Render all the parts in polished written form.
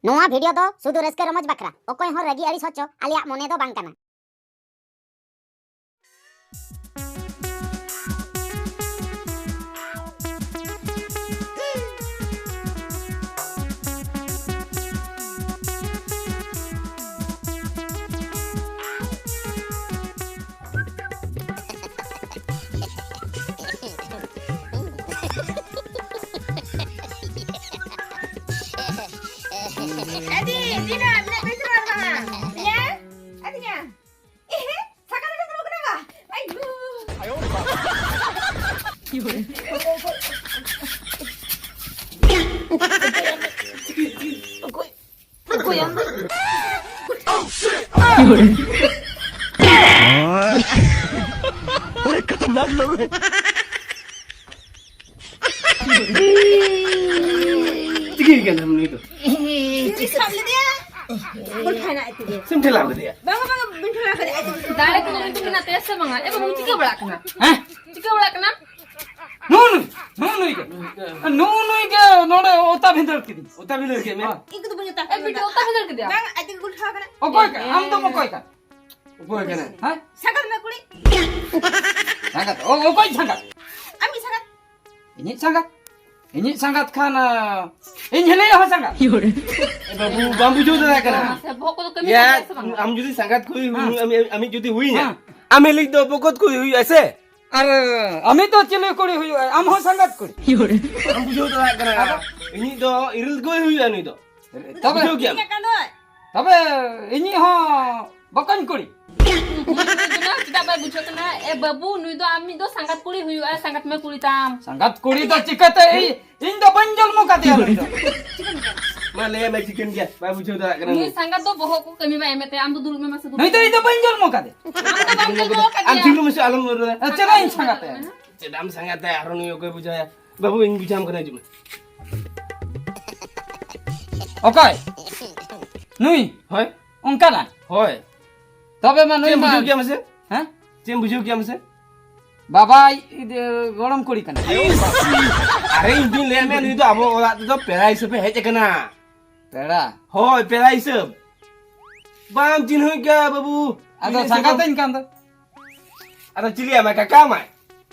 नोआ वीडियो दो सुदु रस्का रमज बकरा ओकोय हो रगी अड़ी सोचो आलिया मोने दो बांग कना। Adi, Dina, nak bicara apa? Ya? Adinya. Sekarang kita mau kenapa? Ayo. Aku yang. Mereka tenang loh. Tinggi kan kamu itu? Sambil dia. Berkena itu dia. Sambil apa dia? Bang, bentar apa dia? Dale ko nung tingin natin sa mga bang chika wala ka na. Hah? Chika wala ka na? No, ike नोड़े ओता भिंदर के दी ओता भिंदर के मैं Ikut tu punya tak. Video ta bidal ka dia. Bang, adik gul kha kana. ओ कोई का हम तो कोई का कोई का ना हां Sangat nak kuli. संगत ओ कोई संगत Ami sangat. ini संगत खाना ini ले हो संगत बाबू बाबू जो ना करना Sa buhok ko kami या sa mga. हम जुदी संगत कोई আমি जुदी हुई ना আমি লিখ दो बकत कोई हुई ऐसे अरे আমি তো চলে করি हुई हम हो संगत করি हम बुझो तो करना ini do iril कोई हुई नहीं तो तबे हो गया Ingat kan tu? तबे ini हो बकन करी Na kita ba bujo ka na babu nuy do ami do sangat kuli huyu sangat me kuli tam. संगत कुड़ी तो चिकते इन तो बंजल मुका दिया माले मैं चिकन गया मैं बुझो तो करना Ni sangat do buhok ko kami ba emete am do dulu me masa dulu. नहीं तो ये तो बंजल मुका दे am चिकन में से आलम बोल रहा है चला इन संगत है चला हम संगत है हरनी ओके बुझाया बाबू इन बुझाम करना जुमे ओके नुई होय उनका ना होय तबे मैं नुई बुझो क्या मसे हैं चेम बुझो क्या मसे बाबा गरम करी कना अरे इन दिन ले मैं नुई तो अब ओला तो पेड़ा हिसाब है कना पेड़ा होय पेड़ा हिसाब बाम चिन हो क्या बाबू अदा संगत इन कांदा अदा चिलिया मैं काका मैं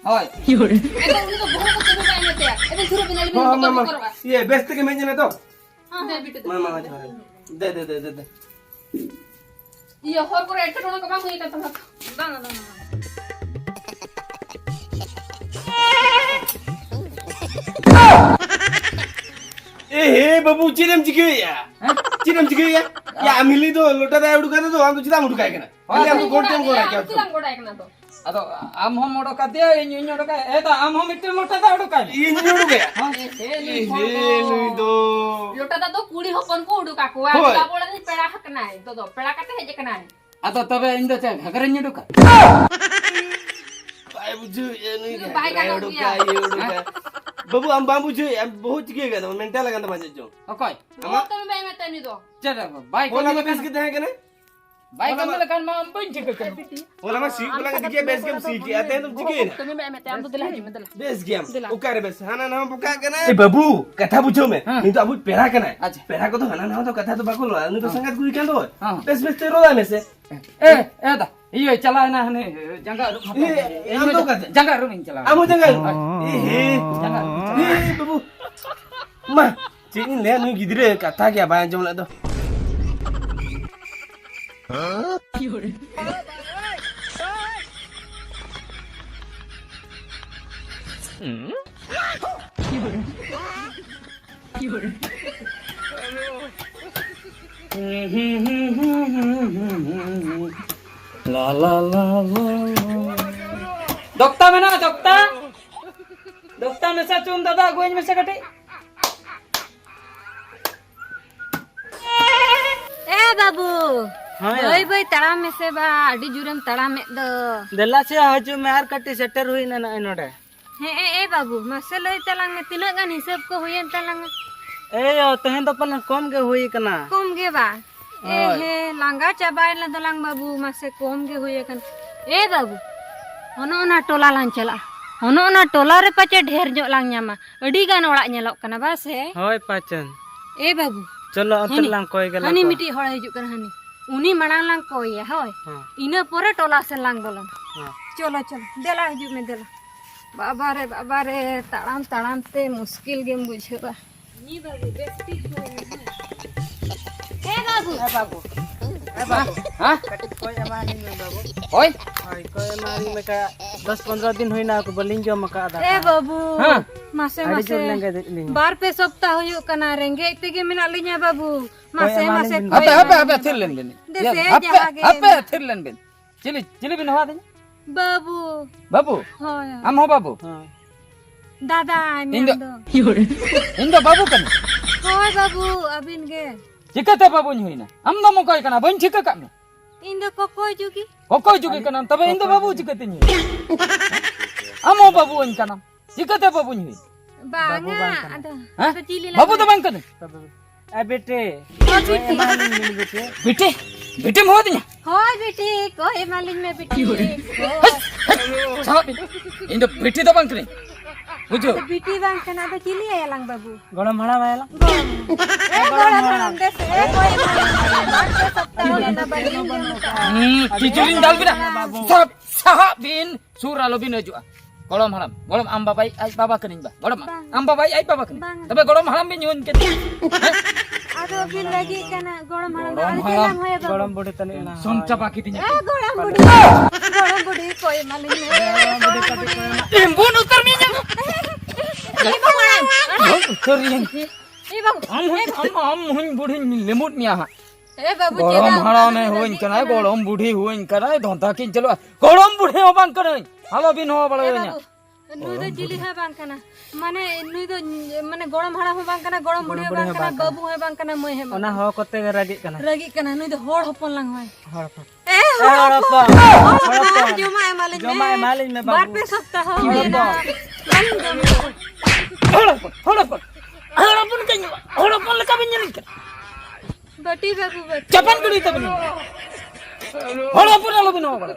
होय Ito ulo do buhok ko kami ba emete. Ebe suro binali mo ko mama ko ba. ये बेस्ट के में तो De bitu. मामा दे Iyo hor ko ete ko ko ba ko ita tam. Bang bang. ए बाबू चिरम चिके या अमिली तो लोटा दा उड़का तो हम तो चिता उड़का के ना पहले हम गोट टाइम कोरा क्या Tilang ko dai kana to. अतो हम उड़का दे इन उड़का ए तो हम इतने लोटा दा उड़का इन उड़के हां ए नुई दो Lota da do kuli hopon ko udu ka ko. Hoy. Ka bola ni pera hak na hai. Do pera kate heje kana hai. अतो तबे इन दो चे घगर इन उड़का बाय बुझु ए नुई Itu baik kan उड़का ये उड़का बाबू हम बाबू जो बहुत चिके का मेंटल लगा तो मजे जो okay Oh kami ba emete ni do. चल बाइक बोला मैं बेस कितने है कने बाइक में लगा हम बन चिके कर बोला मैं सीख बोला दिखे बेस गेम सीख आते हैं तुम चिके ना Kami ba emete am do dilah ni medala. Base game उकार बेस हाना ना बुका कने ए बाबू कथा बुझो मैं नहीं तो अब पेड़ा कने पेड़ा को तो हाना ना तो कथा तो बाको लो नहीं तो संगत गुई कांदो बेस बेस तेरो ला में से ए दा ये चला ना हने जंगा हम तो कहते जंगा रूमिंग चला हम जंगा ए जंगा ए बाबू मा चिन ले नु गिदरे कथा क्या बाय जमला तो ला ला ला dokta mana dokta mesa cum dada gue mesa kate बाबू भाई भाई तड़ाम में से बा अड़ी जुरम तड़ाम में दो दला से हजू मार कटी सेटर हुई ना नोडे ए बाबू मसे लई तलांग में तिना गान हिसाब को हुयन तलांग ए तहन तो पलन कम के हुई कना कम गे बा ए हे लांगा चाबाय ल दलांग बाबू मसे कम गे हुय कन ए बाबू ओना टोला लां चला ओना टोला रे पाचे ढेर जो लांग न्यामा अड़ी गान ओड़ा नेलोक कना बा से होय पाचन ए बाबू चलो अंतर लांग कोई गला हनी मिट्टी हड़ हिजुक कर हनी उनी मणांग लांग कोई होय इना पोरे टोला से लांग बोलन चलो चलो देला हिजुक में देला बाबा रे ताड़ाम ताड़ाम ते मुश्किल गेम बुझेबा नी बाबू बेस्ती ए बाबू हां कोई अमानी में बाबू ओय हाय कोई अमानी में का 10-15 दिन होइना को बलिंग जो मका आदा ए बाबू हां मासे अड़ी मासे जोर लेंगे लिंग बार पे सप्ताह हुयो कना रेंगे इतगे मिना लिnya बाबू मासे मासे apa thir len ben Dese jaga apa thir len ben chili bin hawa de बाबू babu होय am ho babu हां दादा Indo. मेंदो indo babu kan होय बाबू अबिन गे chikata babu nyuina am no mo kai kana ban chika ka me इंदो cocoa Jugi kokoi jugi kana tabe indo babu chikate nyi am ho babu in kana chikata babu nyi बांगा अदा ha तो चिली babu to ban kana ए बेटे बेटी अमानी मिल बेटे bete bete mo dinya होय बेटी कोई मालिक में बेटी sabi indo bete to ban kane bujo बेटी बांग कना तो चिली आया लंग बाबू गड़म हड़ा वाला ए बड़ा बड़ा देश ए कोई बार पे सप्ताह लेना बनी ciculin dal bina sab sahabin suralo bin aja golom haram golom am babai ai baba kening ba golom am babai ai baba kening tapi golom haram bin yun ket आदो बिन लगी कना गोड़म हरम आदि केलाम होय बाबू गड़म बड़े तने ना sonca pakitinya ए गोड़म बुड़ी कोई मालिक में imbun utar minyak A Babu utar yang A Babu am hun budhin lemut nya A Babu golom haram ne hoin kana golom budhi hoin kana dhonta kin chalo golom budhi ho bang kana halo bin ho bala nya नुई दो जिली है बांग कना माने नुई दो माने गोड़म हड़ा हो बांग कना गोड़म बुढ़ी बांग कना बाबू है बांग कना मैं है ओना हो कते रागी कना रगी कना नुई दो होड़ हपन लंग होय हड़प ए हड़प जमा है मालिक में बार पे सप्ताह हो गया ना Harapun kan, harapun leka binyanin kan. बटी बाबू बटी Capan kali itu bin. Harapun alo bin ho bala.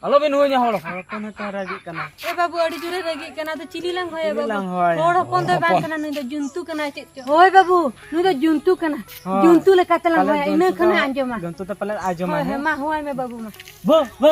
Alo bin ho nya holo. अपन तो रागी कना ए बाबू अड़ी जुरे रगी कना तो चिली लंग होय लंग बाबू होय होड़ हपन तो बांग कना नुई दो जुंतु कना होय बाबू नुई दो जुंतु कना जुंतु ले कतलंग होय इने कना अंजमा गंतु तो पले आजो होय में मा होय में बाबू मा वो वो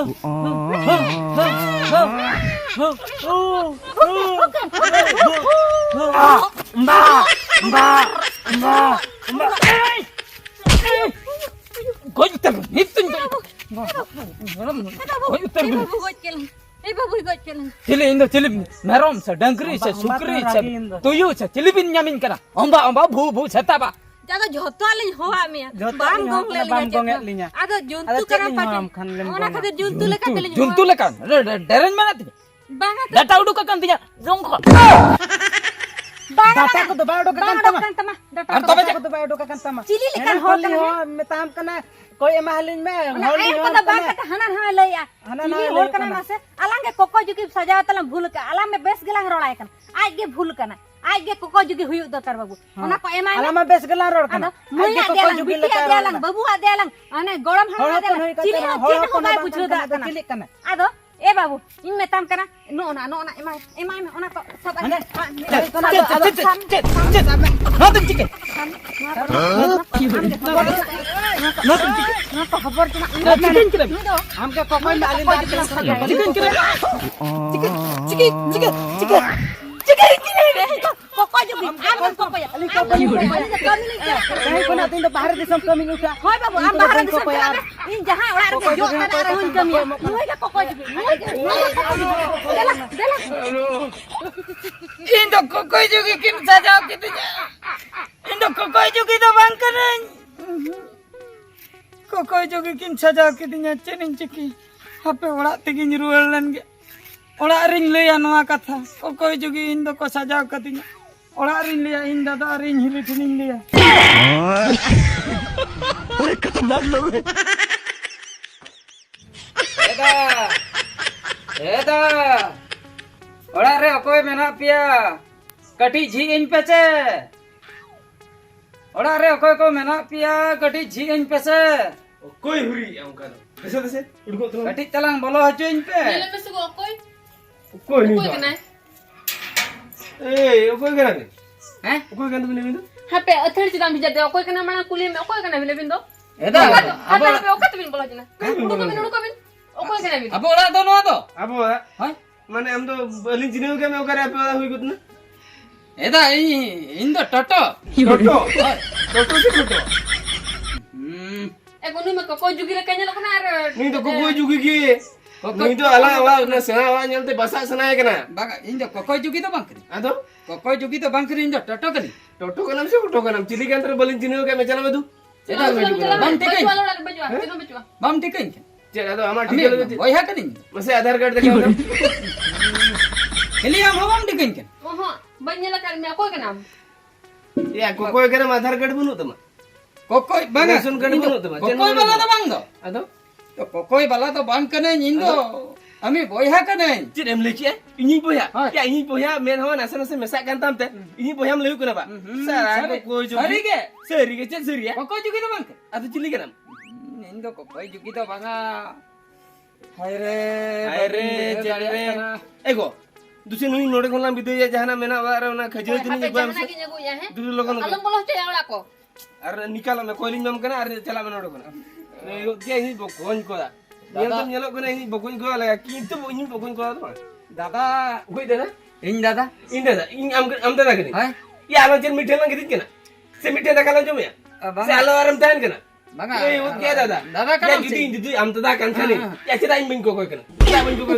Kau itu hitun kau. Kau itu ए बाबू गोच केलन ए बाबू गोच केलन Cili indo cili merom sa dangri sa sukri sa tuyu sa cili bin nyamin kana. Omba bu seta ba. जादो झोतो आले होआ में झोतो बाम आले गोंग ले बाम गोंग लिया लिया। आदो जुंतु आदो करा चेक पाटे लिया, खान लेन ओना खातिर जुंतु ले कतले Juntu lekan. Deren mana tu? बांगा Data udu kakan tinya. Zongko. बांगा दाता को दबाव डो बांगा ककन तमा डोकन तमा डटा Ar tobe को दबाव डो ककन तमा चिली लेकन हो होली हो में ताम कना कोई मालिन में होली ए हो पता बांगा का हना हना लया हना चिली हना होल लया कना कना। मासे अलंगे कोको जुकी सजावत तलम भूल का अलम में बेस गेलांग रोलाय कन आज गे भूल कना आज गे कोको जुकी हुयु दतर बाबू ओना को एमा आला में बेस गला रोड कना आदो मुया देलंग बिटिया देलंग बाबूआ देलंग अने गोड़म हना देलंग चिली चिली को बाय बुझो दा कना चिली कना आदो ए बाबू इन में ताम कना नो ना एमा ओना को सब Nothing chicken. Nothing chicken. ना तो खबर तना Chicken kira. हमके कोकोई मालिन बात Chicken kira. कोको जुकी आम कोको या कमी नहीं कहीं कोना दिन तो बाहर दिसम कमी उठा होय बाबू आम बाहर दिस इन जहां ओड़ा रे जो कना रहन कमी मुई का कोको जुकी देला देला Indo kokoi juga kin saja gitu nya. Indo kokoi juga itu bang keren. Kokoi juga kin saja gitu nya cening ceki. Hape orak tegi nyerualan ge. Orak ring leya noa kata. Kokoi juga indo ko saja gitu nya. Orak ring leya inda da ring hilit ning leya. Eda. Orak re okoi mena pia. Kati ji in pece. Orak re okoi ko mena pia kati ji in pece. कोई हुरी हमका कैसे कैसे उनको तो Kati talang bolo hajo in pe. Nila mesti gua koi. कोई नहीं Koi kena. ए कोई करा के Eh? कोई kan tu ni hape athir chidam bija de okoi kana mana kuli me okoi kana bile bindo Eda, aba hape okat bin bola jina udu bin okoi kana bin apa orang tu no tu? Apa? Hah? Mana am to balin jine ke me okare apa hui gut na? Eda, ini tu toto. Toto. Toto se toto. nui me kokoi jugi le kanya lakana ar Ni to ko jugi ki. Ni to ala na sana wa nyal te basa sana ke na. Baga, ini tu kokoi jugi tu bang kiri. Ado? Kokoi jugi tu bang kiri ini tu toto kiri. Toto ka nam se toto ka nam chili ke antar balin jine ke me chala me du. Bam tikai. baju Bam tikai. Cek ado amar Ami, ठीक है boy hak ni. मसे आधार card देखा होगा Ini yang bam tikai kan? oho banyala kar me okoi kana या कोई करे आधार card बनू तमा Kokoi baga. Ration card Ini tu, mana tu, Mak? kokoi bala tu bang tu. आदो तो kokoi bala tu bang kene indo. Ami boy hak kene. चेक एम लेची है इन्हीं पोया हाँ। क्या इन्हीं पोया मेन हो ना सन से मसा kan tam te इन्हीं पोया हम लेउ कना बा सारा कोई जो Sari ke? सरी के चेक सरी है Kokoi jugi tu bang. आदो चिल्ली के नाम Indo kokoi jugi tu banga. Hai re. हाय रे चेक रे एगो दूसरे नुई नोडे कोला बिदे या जहाना मेना वारा ना खजे दिन hape एक बार jana ki nyagu ya he दूसरे लोगन alam bolos te awla ko अरे निकाला मैं कोलिंग में कना अरे चला मैं नोडे कोना एगो क्या इन्हीं बकोन को दा ये तो नेलो कोना इन्हीं बकोन को लगा कि तो इन्हीं बकोन को दा Dada, कोई दादा ini dada. इन दादा इन am दादा कनी Hai. ये आलो चल मीठे लंग कित केना से मीठे दा काला जो मैं Banga. से आलो आराम तान केना Banga. ए वो क्या दादा Dada क्या kan जुदी जुदी am दादा kan खाने या चला इन बिन को कोई केना क्या बिन को कोई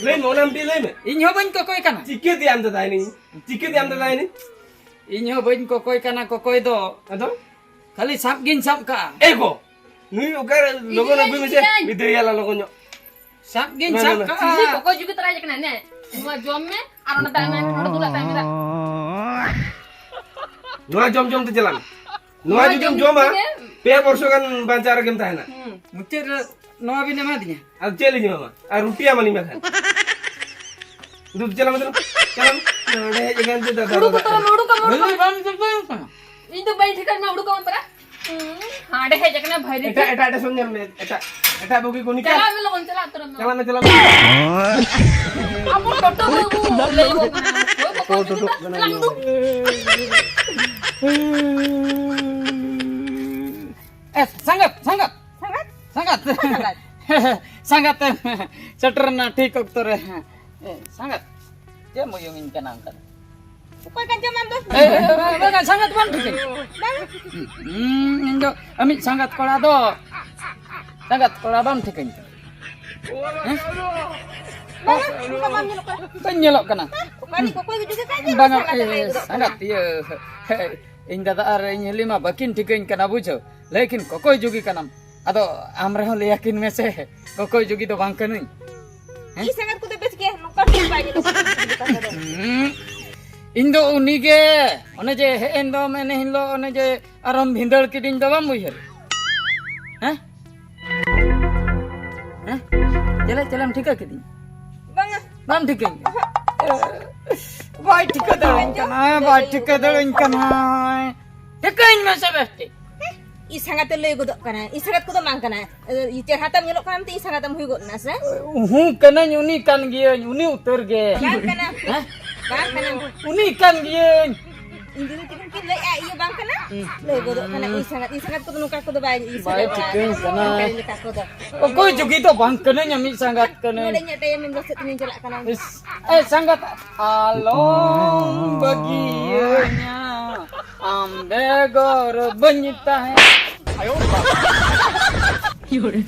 ले मोनम दी ले में Ini hoban kokoi kana. चिके the am दादा नहीं चिके दी am दादा नहीं Ini hoban kokoi kana kokoi do. अतो Kali sap gin sap ka. एगो नुई ओकर लोगो ना भी में से विदे याला लोगो no Sap gin Mana, sap mana? ka. Sili kokoi jugi teraja kana ne semua jom me arona ta me nodo dula ta mira नुआ जम जम तो चला नुआ जम जम आ पे वर्षो kan bancar game tahना Mutir noa bina madinya. अब चली जी मामा आ रुटिया मनी में खान दूध चला मतलब चला नोडे जगन से दादा udu ko tara nodu ka Beli bam bam kana. itu bai thikar me udu ka para hade he jakna bhai एटा एटा एटा सुन जम एटा एटा बोगी कोनी का chala me logon chala tara me चला मैं चला apu toto ko le ho kana lang du Sangat, sangat. Sangat. Sangat. Seterna tik dokter. Sangat. Dia mau yungin kanang kan. Ukoi kan jaman tu. Baga sangat bang tikai. Indo amit sangat kola do. Sangat kola bam tikai. Mana? Bukan mam nyelok kan. Penyelok kana. Ukoi kokoi juga kan. Banga sangat iya. Inda ar ini 5 bakin tikai kana bujo. Lekin kokoi jugi kanam. Ado amre ho leyakin mese kokoi jugi do bang kanai. Ih sangat kuda bes ke nukar bai ni. Indo unige one je endo mene hinlo one je aram bhindal kidin do bam buhir. Hah? Hah? Jalan thika kidin. Banga. Bam thika. Bai thika dalin kana, bai thika dalin kana. Thikain mese besti. Ih sangat lei godok kana. Ih sangat kuda mang kana. Ih hatam nyelok kan ti sangat am hui god nas. Uhu kana uni kan gieu, uni utur ge. Bang kana. Hah? Bang kana. Uni kan gieu. Indiri mungkin lei iya bang kana. Lei godok kana. Ih sangat kuda nukar kuda bai. Ih Bai sangat. thikain kana. Kali nikah kuda. Kokoi jugi do bang kana nyami sangat kana. Mulai nyata yang membesit ini jelak kana. Sangat along bagiannya ambegor banyita hai. Ayo. Yaudah.